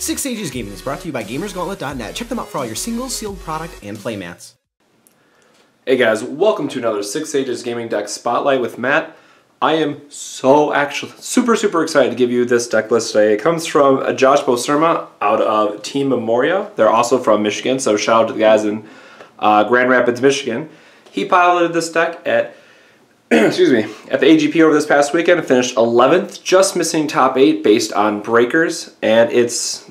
Six Ages Gaming is brought to you by GamersGauntlet.net. Check them out for all your single, sealed product, and playmats. Hey guys, welcome to another Six Ages Gaming Deck Spotlight with Matt. I am super excited to give you this deck list today. It comes from Joshua Boersma out of Team Memoria. They're also from Michigan, so shout out to the guys in Grand Rapids, Michigan. He piloted this deck at at the AGP over this past weekend and finished 11th, just missing top 8 based on breakers. And it's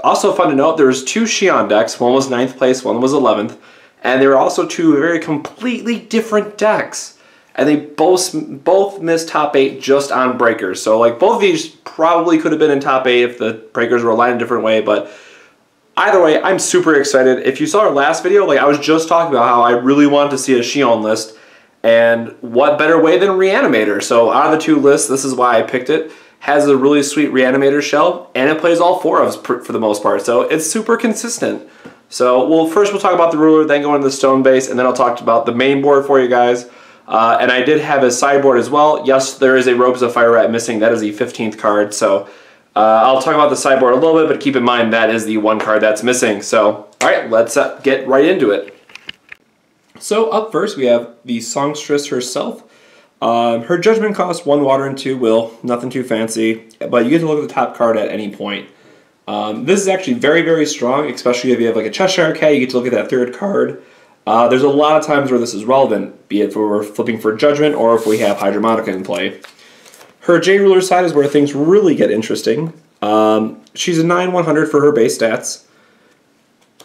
also fun to note there's two Shion decks. One was 9th place, one was 11th. And there were also two very completely different decks. And they both missed top 8 just on breakers. So like both of these probably could have been in top 8 if the breakers were aligned a different way. But either way, I'm super excited. If you saw our last video, like I was just talking about how I really wanted to see a Shion list. And what better way than Reanimator? So out of the two lists, this is why I picked it. Has a really sweet Reanimator shell, and it plays all 4-ofs for the most part. So it's super consistent. So first we'll talk about the ruler, then go into the stone base, and then I'll talk about the main board for you guys. And I did have a sideboard as well. Yes, there is a Robes of Fire Rat missing. That is the 15th card. So I'll talk about the sideboard a little bit, but keep in mind that is the one card that's missing. So all right, let's get right into it. So up first we have the Songstress herself. Her judgment costs 1 water and 2 will, nothing too fancy, but you get to look at the top card at any point. This is actually very strong, especially if you have like a Cheshire Cat, you get to look at that 3rd card. There's a lot of times where this is relevant, be it if we're flipping for judgment or if we have Hydromonica in play. Her J-Ruler side is where things really get interesting. She's a 9/100 for her base stats.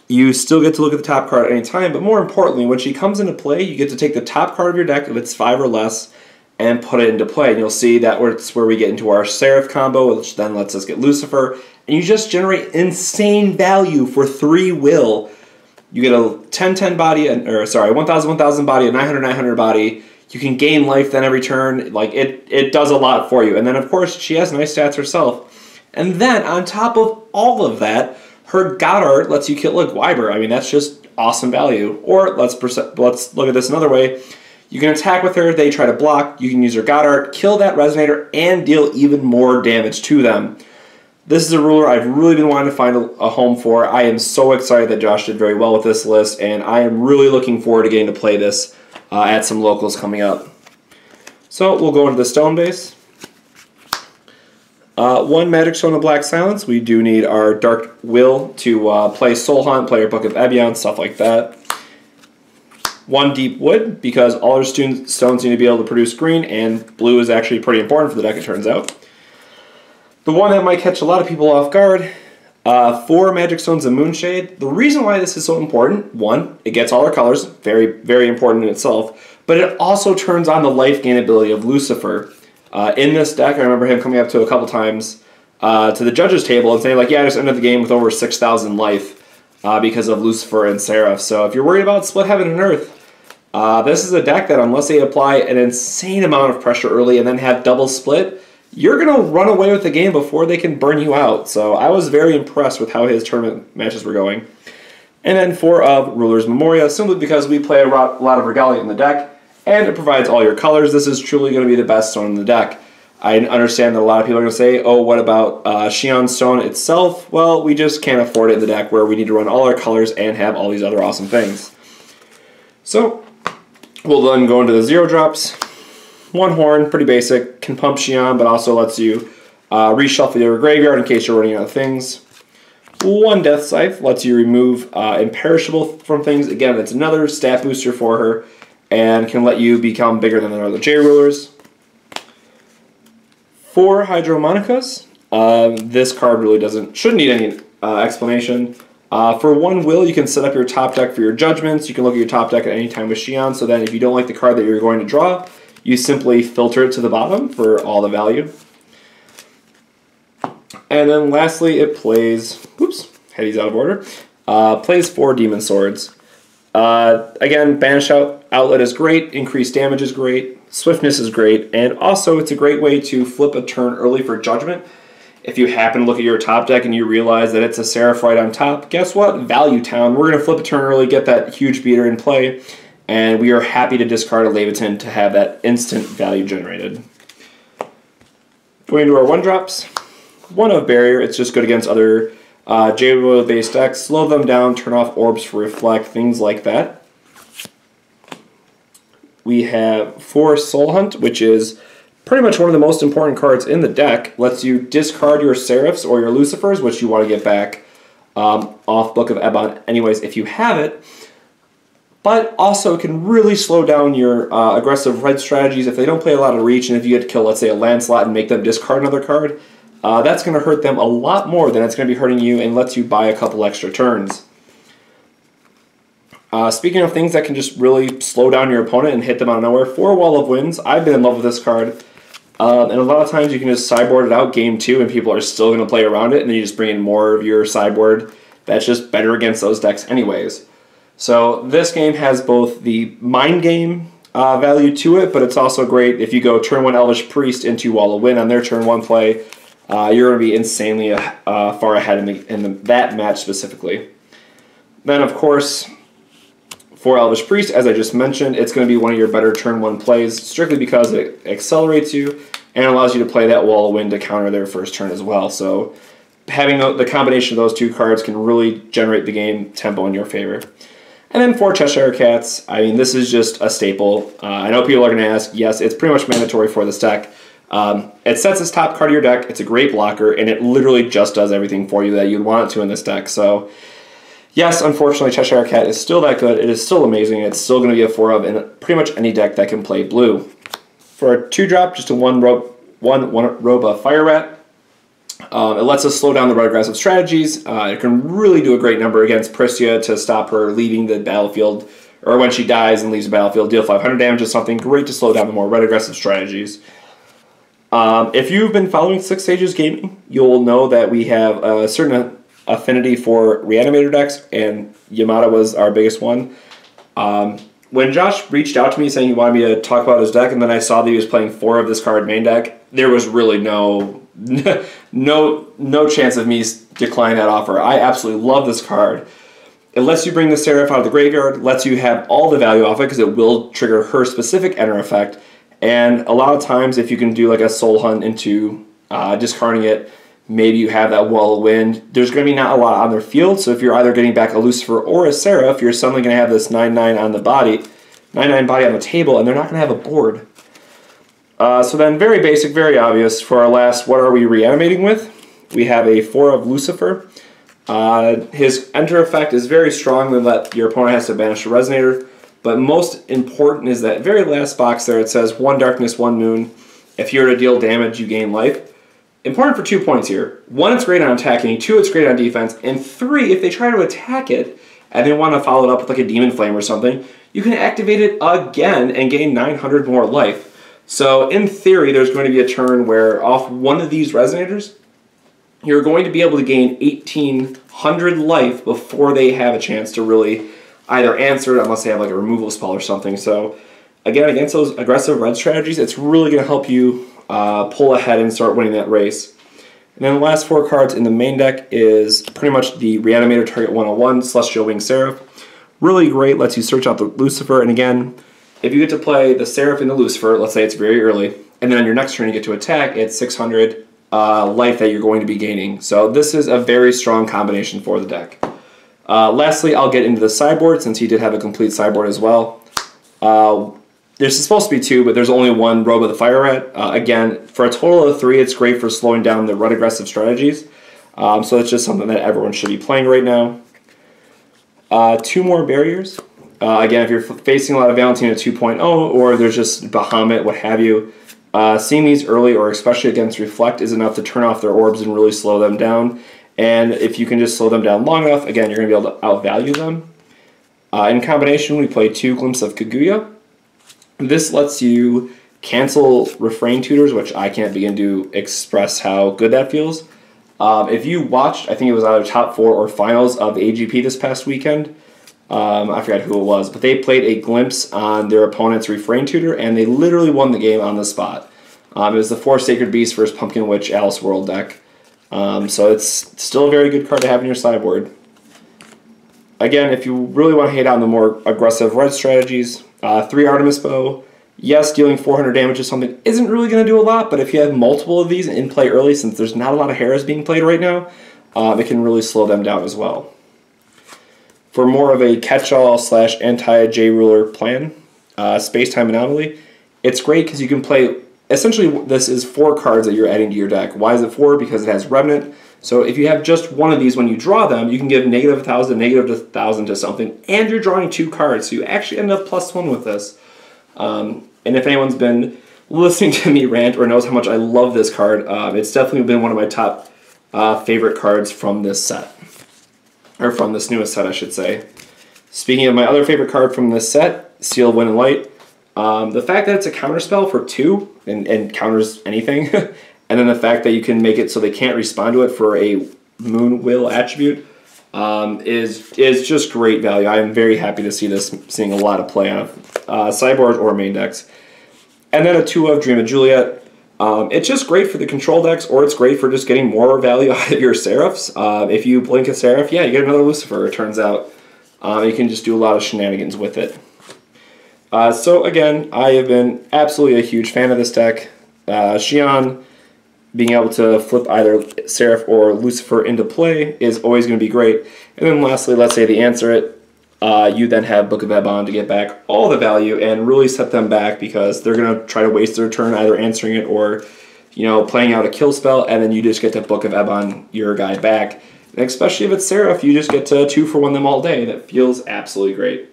You still get to look at the top card at any time, but more importantly, when she comes into play, you get to take the top card of your deck, if it's 5 or less, and put it into play. And you'll see that it's where we get into our Seraph combo, which then lets us get Lucifer, and you just generate insane value for 3 will. You get a 10/10 body, or sorry, 1,000/1,000 body, a 900/900 body. You can gain life then every turn. Like it does a lot for you. And then of course she has nice stats herself. And then on top of all of that, her Goddard lets you kill a Gwyber. I mean, that's just awesome value. Or let's look at this another way. You can attack with her, they try to block, you can use her Goddard, kill that Resonator, and deal even more damage to them. This is a ruler I've really been wanting to find a home for. I am so excited that Josh did very well with this list, and I am really looking forward to getting to play this at some locals coming up. So we'll go into the stone base. 1 Magic Stone of Black Silence. We do need our Dark Will to play Soul Hunt, play our Book of Ebion, stuff like that. 1 Deep Wood, because all our stones need to be able to produce green, and blue is actually pretty important for the deck, it turns out. The one that might catch a lot of people off guard, 4 Magic Stones of Moonshade. The reason why this is so important, 1, it gets all our colors, very important in itself, but it also turns on the life gain ability of Lucifer. In this deck, I remember him coming up to a couple times to the judges' table and saying, like, yeah, I just ended the game with over 6,000 life because of Lucifer and Seraph. So if you're worried about split heaven and earth, this is a deck that unless they apply an insane amount of pressure early and then have double split, you're going to run away with the game before they can burn you out. So I was very impressed with how his tournament matches were going. And then 4 of Ruler's Memoria, simply because we play a lot of Regalia in the deck, and it provides all your colors. This is truly going to be the best stone in the deck. I understand that a lot of people are going to say, oh, what about Shion stone itself? Well, we just can't afford it in the deck where we need to run all our colors and have all these other awesome things. So we'll then go into the 0 drops. 1 Horn, pretty basic, can pump Shion, but also lets you reshuffle your graveyard in case you're running out of things. 1 Death Scythe lets you remove Imperishable from things. Again, it's another stat booster for her, and can let you become bigger than the other J-Rulers. 4 Hydromonicas. This card really shouldn't need any explanation. For 1 will, you can set up your top deck for your judgments. You can look at your top deck at any time with Shion, so then if you don't like the card that you're going to draw, you simply filter it to the bottom for all the value. And then lastly, it plays, oops, heady's out of order, plays 4 Demon Swords. Again, Banish Outlet is great, increased damage is great, swiftness is great, and also it's a great way to flip a turn early for judgment. If you happen to look at your top deck and you realize that it's a Seraph right on top, guess what? Value Town. We're going to flip a turn early, get that huge beater in play, and we are happy to discard a Leviathan to have that instant value generated. Going to our 1-drops. 1 of Barrier, it's just good against other J-Boil based decks, slow them down, turn off orbs for reflect, things like that. We have 4 Soul Hunt, which is pretty much one of the most important cards in the deck. Lets you discard your Seraphs or your Lucifers, which you want to get back off Book of Ebon anyways if you have it. But also it can really slow down your aggressive red strategies if they don't play a lot of reach, and if you get to kill, let's say, a Lancelot and make them discard another card, that's going to hurt them a lot more than it's going to be hurting you, and lets you buy a couple extra turns. Speaking of things that can just really slow down your opponent and hit them out of nowhere, 4 Wall of Winds. I've been in love with this card. And a lot of times you can just sideboard it out game 2 and people are still going to play around it, and then you just bring in more of your sideboard that's just better against those decks anyways. So this game has both the mind game value to it, but it's also great if you go turn 1 Elvish Priest into Wall of Wind on their turn 1 play. You're going to be insanely far ahead in that match specifically. Then, of course, for Elvish Priest, as I just mentioned, it's going to be one of your better turn 1 plays, strictly because it accelerates you and allows you to play that Wall of Wind to counter their first turn as well. So having the combination of those 2 cards can really generate the game tempo in your favor. And then 4 Cheshire Cats. I mean, this is just a staple. I know people are going to ask, yes, it's pretty much mandatory for this deck. It sets its top card of your deck, it's a great blocker, and it literally just does everything for you that you'd want it to in this deck. So yes, unfortunately, Cheshire Cat is still that good. It is still amazing. It's still going to be a 4-of in pretty much any deck that can play blue. For a 2-drop, just a 1 Roba Fire Rat. It lets us slow down the red aggressive strategies. It can really do a great number against Pristia to stop her leaving the battlefield, or when she dies and leaves the battlefield, deal 500 damage or something. Great to slow down the more red aggressive strategies. If you've been following 6 Sages Gaming, you'll know that we have a certain affinity for Reanimator decks, and Yamada was our biggest one. When Josh reached out to me saying he wanted me to talk about his deck, and then I saw that he was playing 4 of this card main deck, there was really no chance of me declining that offer. I absolutely love this card. It lets you bring the Seraph out of the graveyard, lets you have all the value off it because it will trigger her specific enter effect, and a lot of times if you can do like a Soul Hunt into discarding it, maybe you have that Wall of Wind. There's going to be not a lot on their field, so if you're either getting back a Lucifer or a Seraph, you're suddenly going to have this 9/9 on the body, 9/9 body on the table, and they're not going to have a board. So then, very basic, very obvious, for our last what are we reanimating with, we have a 4 of Lucifer. His enter effect is very strong in that your opponent has to banish a Resonator, but most important is that very last box there, it says 1 darkness, 1 moon. If you're to deal damage, you gain life. Important for 2 points here. 1, it's great on attacking. 2, it's great on defense. And 3, if they try to attack it and they want to follow it up with like a Demon Flame or something, you can activate it again and gain 900 more life. So in theory, there's going to be a turn where off one of these Resonators, you're going to be able to gain 1800 life before they have a chance to really either answer it, unless they have like a removal spell or something. So again, against those aggressive red strategies, it's really going to help you pull ahead and start winning that race. And then the last 4 cards in the main deck is pretty much the Reanimator Target 101, Celestial Wing Seraph. Really great, lets you search out the Lucifer, and again, if you get to play the Seraph and the Lucifer, let's say it's very early, and then on your next turn you get to attack, it's 600 life that you're going to be gaining. So this is a very strong combination for the deck. Lastly, I'll get into the sideboard, since he did have a complete sideboard as well. There's supposed to be 2, but there's only 1 Robe of the Fire Rat. Again, for a total of 3, it's great for slowing down the red aggressive strategies. So it's just something that everyone should be playing right now. 2 more barriers. Again, if you're facing a lot of Valentina 2.0, or there's just Bahamut, what have you, seeing these early, or especially against Reflect, is enough to turn off their orbs and really slow them down. And if you can just slow them down long enough, again, you're going to be able to outvalue them. In combination, we play 2 Glimpse of Kaguya. This lets you cancel Refrain Tutors, which I can't begin to express how good that feels. If you watched, I think it was either top 4 or finals of AGP this past weekend, I forgot who it was, but they played a Glimpse on their opponent's Refrain Tutor, and they literally won the game on the spot. It was the 4 Sacred Beasts versus Pumpkin Witch Alice World deck. So it's still a very good card to have in your sideboard. Again, if you really want to hate on the more aggressive red strategies, 3 Artemis Bow. Yes, dealing 400 damage to something isn't really going to do a lot, but if you have multiple of these in play early, since there's not a lot of Heras being played right now, it can really slow them down as well. For more of a catch-all / anti-J-ruler plan, space-time anomaly, it's great because you can play, essentially this is 4 cards that you're adding to your deck. Why is it 4? Because it has Revenant. So if you have just one of these when you draw them, you can give -1,000, -1,000 to something, and you're drawing 2 cards, so you actually end up +1 with this. And if anyone's been listening to me rant or knows how much I love this card, it's definitely been one of my top favorite cards from this set. Or from this newest set, I should say. Speaking of my other favorite card from this set, Seal of Wind and Light, the fact that it's a counterspell for 2 and counters anything, and then the fact that you can make it so they can't respond to it for a Moon Will attribute is just great value. I am very happy to see this seeing a lot of play on sideboards or main decks. And then a 2 of Dream of Juliet. It's just great for the control decks, or it's great for just getting more value out of your Seraphs. If you blink a Seraph, yeah, you get another Lucifer, it turns out. You can just do a lot of shenanigans with it. So again, I have been absolutely a huge fan of this deck. Shion being able to flip either Seraph or Lucifer into play is always going to be great. And then lastly, let's say they answer it. You then have Book of Ebon to get back all the value and really set them back because they're going to try to waste their turn either answering it or, you know, playing out a kill spell, and then you just get to Book of Ebon your guy back. And especially if it's Seraph, you just get to 2-for-1 them all day. That feels absolutely great.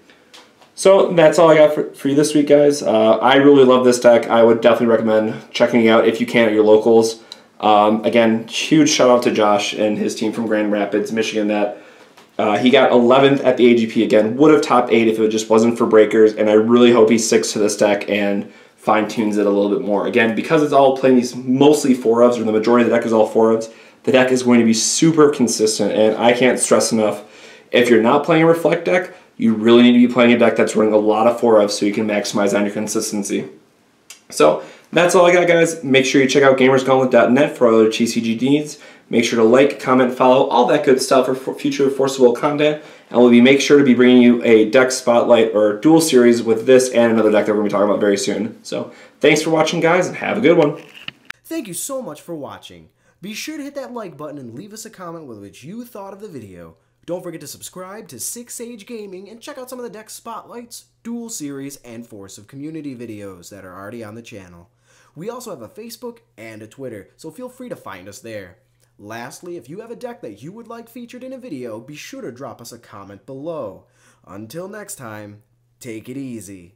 So that's all I got for you this week, guys. I really love this deck. I would definitely recommend checking it out if you can at your locals. Again, huge shout out to Josh and his team from Grand Rapids, Michigan, that he got 11th at the AGP again. Would have topped 8 if it just wasn't for breakers, and I really hope he sticks to this deck and fine-tunes it a little bit more. Again, because it's all playing these mostly 4-ofs, or the majority of the deck is all 4-ofs, the deck is going to be super consistent, and I can't stress enough, if you're not playing a Reflect deck, you really need to be playing a deck that's running a lot of 4-ofs so you can maximize on your consistency. So that's all I got, guys. Make sure you check out gamersgauntlet.net for other TCG needs. Make sure to like, comment, follow, all that good stuff for future Forcible content. And we'll make sure to be bringing you a deck spotlight or dual series with this and another deck that we're going to be talking about very soon. So thanks for watching, guys, and have a good one. Thank you so much for watching. Be sure to hit that like button and leave us a comment with what you thought of the video. Don't forget to subscribe to 6 Sage Gaming and check out some of the deck spotlights, dual series, and Force of Community videos that are already on the channel. We also have a Facebook and a Twitter, so feel free to find us there. Lastly, if you have a deck that you would like featured in a video, be sure to drop us a comment below. Until next time, take it easy.